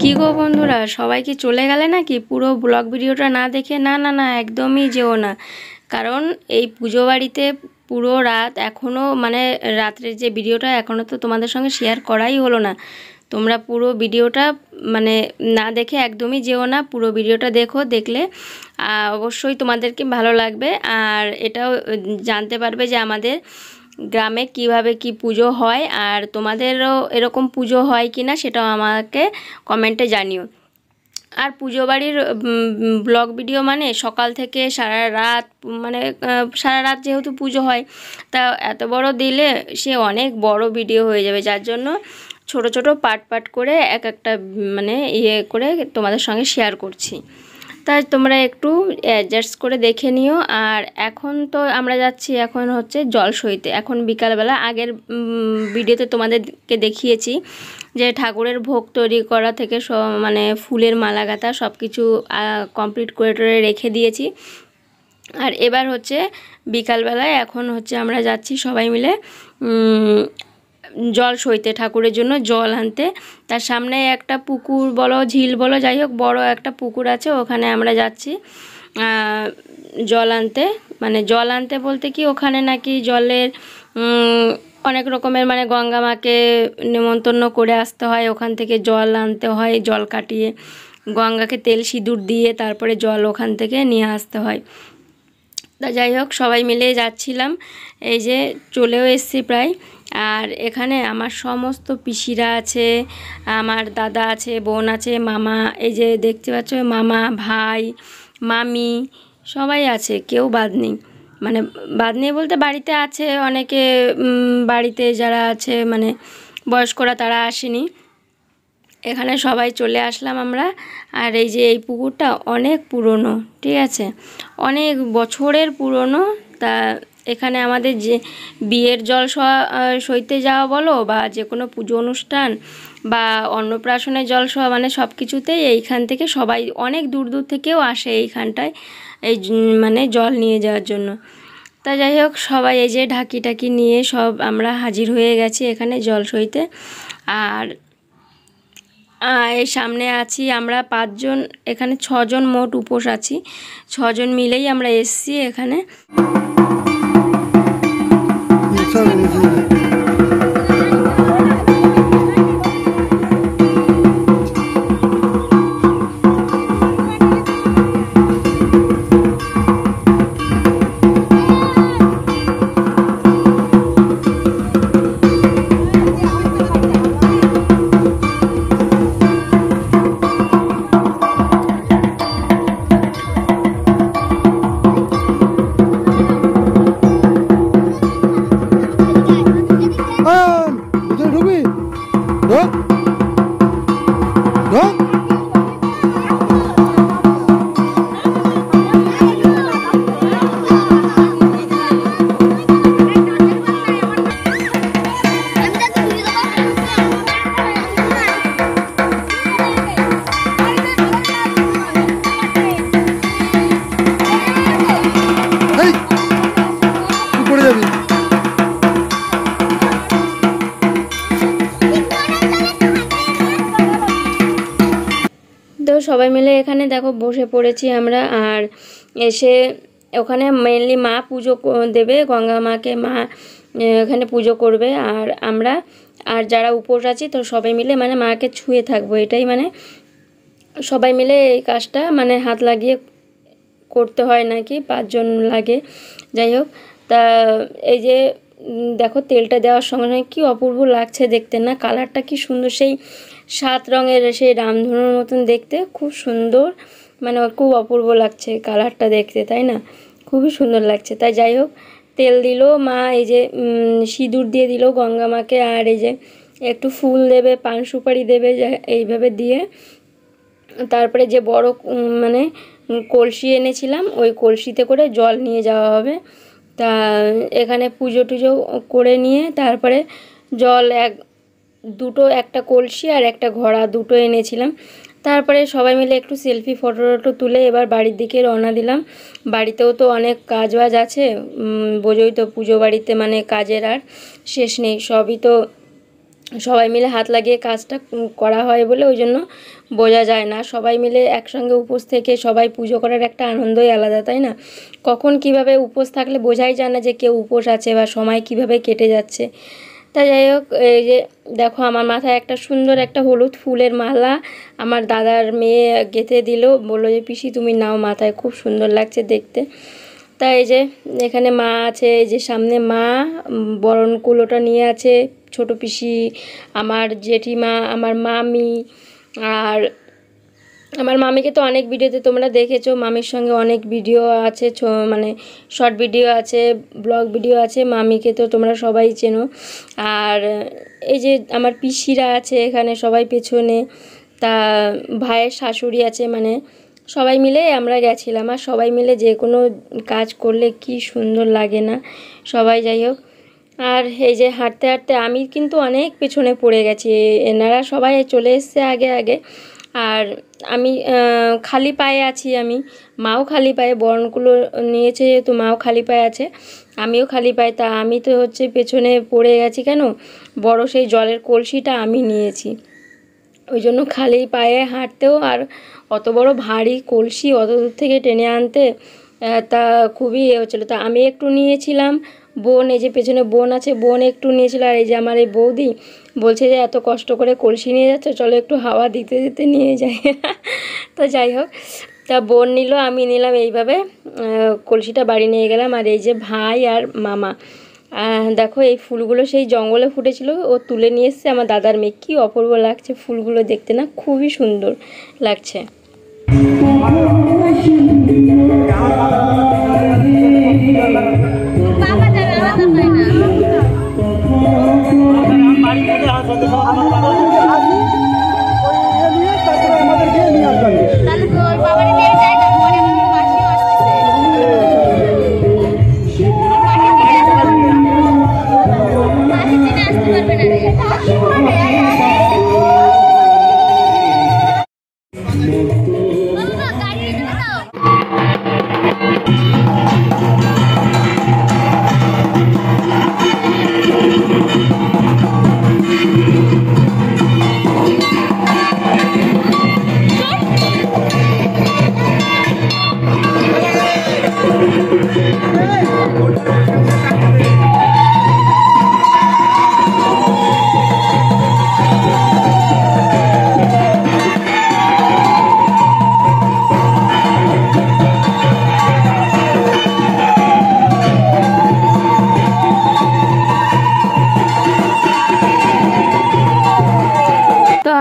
কি গো বন্ধুরা, সবাই কি চলে গেলে নাকি পুরো ব্লগ ভিডিওটা না দেখে? না না না, একদমই যেও না। কারণ এই পুজো বাড়িতে পুরো রাত এখনও মানে রাত্রের যে ভিডিওটা এখনও তো তোমাদের সঙ্গে শেয়ার করাই হলো না। তোমরা পুরো ভিডিওটা মানে না দেখে একদমই যেও না, পুরো ভিডিওটা দেখো। দেখলে অবশ্যই তোমাদেরকে ভালো লাগবে, আর এটাও জানতে পারবে যে আমাদের গ্রামে কিভাবে কি পুজো হয়, আর তোমাদেরও এরকম পুজো হয় কি না সেটাও আমাকে কমেন্টে জানিও। আর পুজো বাড়ির ব্লগ ভিডিও মানে সকাল থেকে সারা রাত, মানে সারা রাত যেহেতু পুজো হয়, তা এত বড় দিলে সে অনেক বড় ভিডিও হয়ে যাবে, যার জন্য ছোট ছোট পার্ট পার্ট করে এক একটা মানে করে তোমাদের সঙ্গে শেয়ার করছি। তাই তোমরা একটু অ্যাডজাস্ট করে দেখে নিও। আর এখন তো আমরা যাচ্ছি, এখন হচ্ছে জল সইতে, এখন বিকালবেলা। আগের ভিডিওতে তোমাদেরকে দেখিয়েছি যে ঠাকুরের ভোগ তৈরি করা থেকে মানে ফুলের মালা গাঁথা সব কিছু কমপ্লিট করে রেখে দিয়েছি। আর এবার হচ্ছে বিকালবেলায় এখন হচ্ছে আমরা যাচ্ছি সবাই মিলে জল সইতে, ঠাকুরের জন্য জল আনতে। তার সামনে একটা পুকুর বলো, ঝিল বলো, যাই হোক বড় একটা পুকুর আছে, ওখানে আমরা যাচ্ছি জল আনতে। মানে জল আনতে বলতে কি, ওখানে নাকি জলের অনেক রকমের মানে গঙ্গা মাকে নিমন্ত্রণ করে আসতে হয়, ওখান থেকে জল আনতে হয়, জল কাটিয়ে গঙ্গাকে তেল সিঁদুর দিয়ে তারপরে জল ওখান থেকে নিয়ে আসতে হয়। তা যাই হোক সবাই মিলে যাচ্ছিলাম, এই যে চলেও এসছি প্রায়। আর এখানে আমার সমস্ত পিসিরা আছে, আমার দাদা আছে, বোন আছে, মামা, এই যে দেখতে পাচ্ছ মামা, ভাই, মামি সবাই আছে, কেউ বাদ নেই। মানে বাদ নেই বলতে বাড়িতে আছে অনেকে, বাড়িতে যারা আছে মানে বয়স্করা তারা আসেনি, এখানে সবাই চলে আসলাম আমরা। আর এই যে এই পুকুরটা অনেক পুরনো, ঠিক আছে, অনেক বছরের পুরনো। তা এখানে আমাদের যে বিয়ের জল সইতে যাওয়া বলো, বা যে কোনো পুজো অনুষ্ঠান বা অন্নপ্রাশনের জল সওয়া, মানে সব কিছুতেই এইখান থেকে সবাই অনেক দূর দূর থেকেও আসে এইখানটায় এই মানে জল নিয়ে যাওয়ার জন্য। তা যাই হোক সবাই এই যে ঢাকি টাকি নিয়ে সব আমরা হাজির হয়ে গেছি এখানে জল সইতে। আর এই সামনে আছি আমরা 5 জন, এখানে 6 জন মোট উপোস আছি, 6 জন মিলেই আমরা এসছি এখানে। তো সবাই মিলে এখানে দেখো বসে পড়েছি আমরা। আর এসে ওখানে মেনলি মা পুজো দেবে, গঙ্গা মাকে মা এখানে পুজো করবে। আর আমরা আর যারা উপোস আছি তো সবাই মিলে মানে মাকে ছুঁয়ে থাকবো, এটাই মানে সবাই মিলে এই কাজটা মানে হাত লাগিয়ে করতে হয় নাকি, 5 জন লাগে। যাই হোক, তা এই যে দেখো তেলটা দেওয়ার সঙ্গে সঙ্গে কী অপূর্ব লাগছে দেখতে, না কালারটা কি সুন্দর, সেই 7 রঙের সেই রামধনুর মতন দেখতে, খুব সুন্দর, মানে খুব অপূর্ব লাগছে কালারটা দেখতে, তাই না? খুবই সুন্দর লাগছে। তাই যাই হোক তেল দিল মা, এই যে সিঁদুর দিয়ে দিল গঙ্গা মাকে, আর এই যে একটু ফুল দেবে, পান সুপারি দেবে, এইভাবে দিয়ে তারপরে যে বড় মানে কলসি এনেছিলাম ওই কলসিতে করে জল নিয়ে যাওয়া হবে। তা এখানে পুজো টুজো করে নিয়ে তারপরে জল দুটো, একটা কলসি আর একটা ঘড়া, দুটো এনেছিলাম। তারপরে সবাই মিলে একটু সেলফি ফটো টটো তুলে এবার বাড়ির দিকে রওনা দিলাম। বাড়িতেও তো অনেক কাজ বাজ আছে, বোঝোই তো পুজো বাড়িতে মানে কাজের আর শেষ নেই, সবই তো সবাই মিলে হাত লাগিয়ে কাজটা করা হয় বলে ওই জন্য বোঝা যায় না। সবাই মিলে একসঙ্গে উপোস থেকে সবাই পুজো করার একটা আনন্দই আলাদা, তাই না? কখন কিভাবে উপোস থাকলে বোঝাই যায় না যে কেউ উপোস আছে বা সময় কিভাবে কেটে যাচ্ছে। তা যাই হোক, এই যে দেখো আমার মাথায় একটা সুন্দর একটা হলুদ ফুলের মালা আমার দাদার মেয়ে গেঁথে দিল, বললো যে পিসি তুমি নাও মাথায়, খুব সুন্দর লাগছে দেখতে। তাই এই যে এখানে মা আছে, এই যে সামনে মা বরণ কুলোটা নিয়ে আছে, ছোট পিসি, আমার জেঠিমা, আমার মামি। আর আমার মামিকে তো অনেক ভিডিওতে তোমরা দেখেছো, মামির সঙ্গে অনেক ভিডিও আছে, মানে শর্ট ভিডিও আছে, ব্লগ ভিডিও আছে, মামিকে তো তোমরা সবাই চেনো। আর এই যে আমার পিসিরা আছে এখানে সবাই পেছনে, তা ভাইয়ের শাশুড়ি আছে, মানে সবাই মিলে আমরা গেছিলাম। আর সবাই মিলে যে কোনো কাজ করলে কি সুন্দর লাগে না সবাই। যাই হোক, আর এই যে হাঁটতে হাঁটতে আমি কিন্তু অনেক পেছনে পড়ে গেছি, এনারা সবাই চলে এসছে আগে আগে, আর আমি খালি পায়ে আছি, আমি মাও খালি পায়ে, বরণগুলো নিয়েছে যেহেতু মাও খালি পায়ে আছে, আমিও খালি পায়ে। তা আমি তো হচ্ছে পেছনে পড়ে গেছি কেন, বড় সেই জলের কলসিটা আমি নিয়েছি, ওই জন্য খালি পায়ে হাঁটতেও, আর অত বড় ভারী কলসি অত দূর থেকে টেনে আনতে তা খুবই হচ্ছিলো। তা আমি একটু নিয়েছিলাম, বোন এই যে পেছনে বোন আছে, বোন একটু নিয়েছিল, আর এই যে আমার এই বৌদি বলছে যে এত কষ্ট করে কলসি নিয়ে যাচ্ছে, চলো একটু হাওয়া দিতে দিতে নিয়ে যাই। তো যাই হোক, তা বোন নিল, আমি নিলাম, এইভাবে কলসিটা বাড়ি নিয়ে গেলাম। আর এই যে ভাই আর মামা, দেখো এই ফুলগুলো সেই জঙ্গলে ফুটেছিল, ও তুলে নিয়ে এসছে আমার দাদার মেয়ে, কী অপূর্ব লাগছে ফুলগুলো দেখতে, না খুবই সুন্দর লাগছে।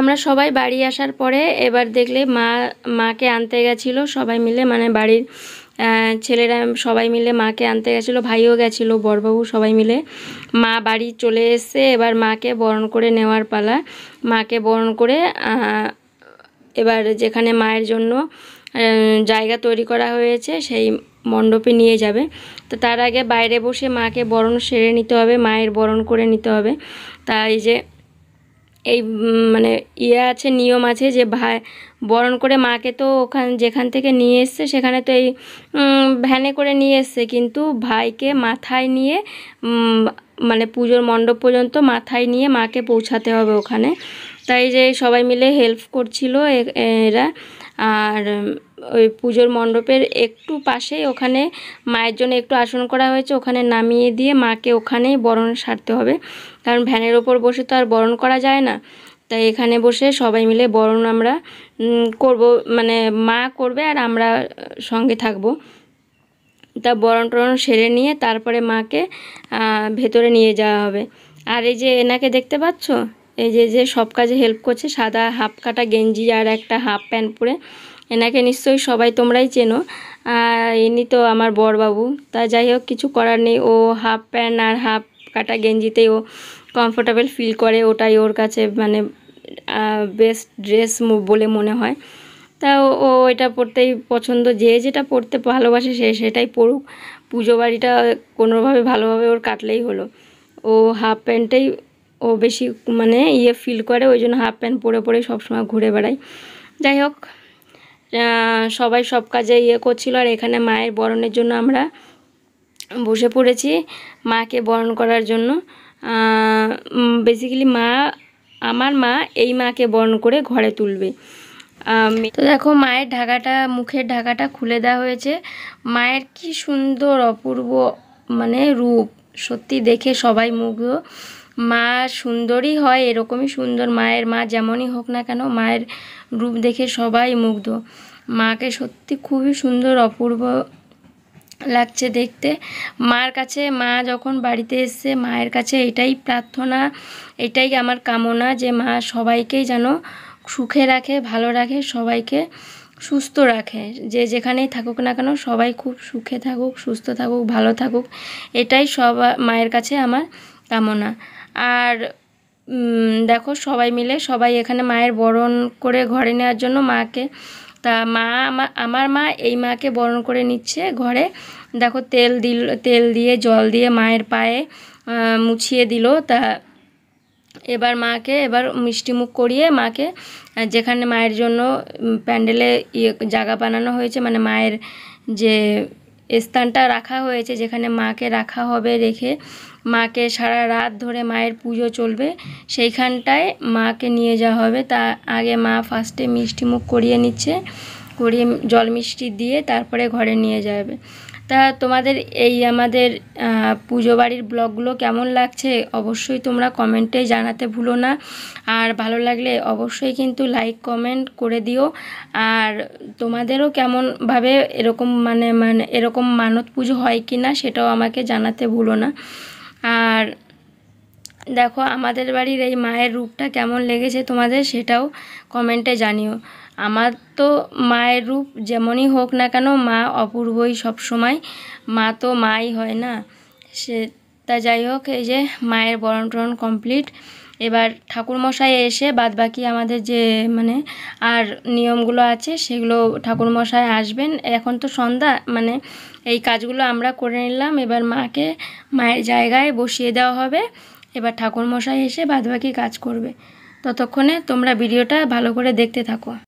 আমরা সবাই বাড়ি আসার পরে এবার দেখলে মাকে আনতে গেছিলো সবাই মিলে, মানে বাড়ির ছেলেরা সবাই মিলে মাকে আনতে গেছিলো, ভাইও গেছিলো, বড়বাবু সবাই মিলে। মা বাড়ি চলে এসছে, এবার মাকে বরণ করে নেওয়ার পালা। মাকে বরণ করে এবার যেখানে মায়ের জন্য জায়গা তৈরি করা হয়েছে সেই মণ্ডপে নিয়ে যাবে। তো তার আগে বাইরে বসে মাকে বরণ সেরে নিতে হবে, মায়ের বরণ করে নিতে হবে। তাই যে এই মানে আছে, নিয়ম আছে যে ভাই বরণ করে মাকে তো যেখান থেকে নিয়ে এসছে সেখানে তো এই ভ্যানে করে নিয়ে এসছে, কিন্তু ভাইকে মাথায় নিয়ে মানে পুজোর মণ্ডপ পর্যন্ত মাথায় নিয়ে মাকে পৌঁছাতে হবে ওখানে। তাই যে সবাই মিলে হেল্প করছিল এরা। আর ওই পুজোর মণ্ডপের একটু পাশেই ওখানে মায়ের জন্য একটু আসন করা হয়েছে, ওখানে নামিয়ে দিয়ে মাকে ওখানেই বরণ সারতে হবে, কারণ ভ্যানের ওপর বসে তো আর বরণ করা যায় না। তাই এখানে বসে সবাই মিলে বরণ আমরা করব, মানে মা করবে আর আমরা সঙ্গে থাকব। তা বরণ টরণ সেরে নিয়ে তারপরে মাকে ভেতরে নিয়ে যাওয়া হবে। আর এই যে এনাকে দেখতে পাচ্ছ, এই যে সব কাজে হেল্প করছে, সাদা হাফ কাটা গেঞ্জি আর একটা হাফ প্যান্ট পরে, এনাকে নিশ্চয়ই সবাই তোমরাই চেনো। ইনি তো আমার বড়বাবু। তা যাই হোক, কিছু করার নেই, ও হাফ প্যান্ট আর হাফ কাটা গেঞ্জিতেই ও কমফোর্টেবল ফিল করে, ওটাই ওর কাছে মানে বেস্ট ড্রেস বলে মনে হয়। তা ও এটা পরতেই পছন্দ, যে যেটা পরতে ভালোবাসে সে সেটাই পরুক, পুজো বাড়িটা কোনোভাবে ভালোভাবে ওর কাটলেই হলো। ও হাফ প্যান্টেই ও বেশি মানে ফিল করে, ওই জন্য হাফ প্যান্ট পরে পরে সবসময় ঘুরে বেড়ায়। যাই হোক, সবাই সব কাজে করছিল, আর এখানে মায়ের বরণের জন্য আমরা বসে পড়েছি মাকে বরণ করার জন্য। বেসিক্যালি আমার মা এই মাকে বরণ করে ঘরে তুলবে। তো দেখো মায়ের ঢাকাটা, মুখের ঢাকাটা খুলে দেওয়া হয়েছে। মায়ের কি সুন্দর অপূর্ব মানে রূপ, সত্যি দেখে সবাই মুগ্ধ। মা সুন্দরী হয়, এরকমই সুন্দর মায়ের, মা যেমনই হোক না কেন মায়ের রূপ দেখে সবাই মুগ্ধ। মাকে সত্যি খুবই সুন্দর অপূর্ব লাগছে দেখতে। মার কাছে, মা যখন বাড়িতে এসছে মায়ের কাছে এটাই প্রার্থনা, এটাই আমার কামনা যে মা সবাইকেই যেন সুখে রাখে, ভালো রাখে, সবাইকে সুস্থ রাখে, যে যেখানেই থাকুক না কেন সবাই খুব সুখে থাকুক, সুস্থ থাকুক, ভালো থাকুক, এটাই মায়ের কাছে আমার কামনা। আর দেখো সবাই মিলে সবাই এখানে মায়ের বরণ করে ঘরে নেওয়ার জন্য মাকে, তা মা আমার মা এই মাকে বরণ করে নিচ্ছে ঘরে। দেখো তেল দিয়ে জল দিয়ে মায়ের পায়ে মুছিয়ে দিল। তা এবার মাকে মিষ্টি মুখ করিয়ে মাকে যেখানে মায়ের জন্য প্যান্ডেলে জায়গা বানানো হয়েছে, মানে মায়ের যে স্থানটা রাখা হয়েছে যেখানে মাকে রাখা হবে, রেখে মাকে সারা রাত ধরে মায়ের পুজো চলবে, সেইখানটায় মাকে নিয়ে যাওয়া হবে। তা আগে মা ফার্স্টে মিষ্টি মুখ করিয়ে নিচ্ছে, করিয়ে জল মিষ্টি দিয়ে তারপরে ঘরে নিয়ে যাবে। তা তোমাদের এই আমাদের পুজো বাড়ির ব্লগগুলো কেমন লাগছে অবশ্যই তোমরা কমেন্টে জানাতে ভুলো না। আর ভালো লাগলে অবশ্যই কিন্তু লাইক কমেন্ট করে দিও। আর তোমাদেরও কেমনভাবে এরকম মানে এরকম মানত পুজো হয় কি না সেটাও আমাকে জানাতে ভুলো না। আর দেখো আমাদের বাড়ির এই মায়ের রূপটা কেমন লেগেছে তোমাদের সেটাও কমেন্টে জানিও। আমার তো মায়ের রূপ যেমনই হোক না কেন মা অপূর্বই সব সময়, মা তো মাই হয় না সে। তা যাই হোক, এই যে মায়ের বরণ টরণ কমপ্লিট। এবার ঠাকুরমশাই এসে বাদবাকি আমাদের যে মানে আর নিয়মগুলো আছে সেগুলো ঠাকুরমশাই আসবেন। এখন তো সন্ধ্যা, মানে এই কাজগুলো আমরা করে নিলাম, এবার মাকে মায়ের জায়গায় বসিয়ে দেওয়া হবে। এবার ঠাকুরমশাই এসে বাদবাকি কাজ করবে। ততক্ষণে তোমরা ভিডিওটা ভালো করে দেখতে থাকো।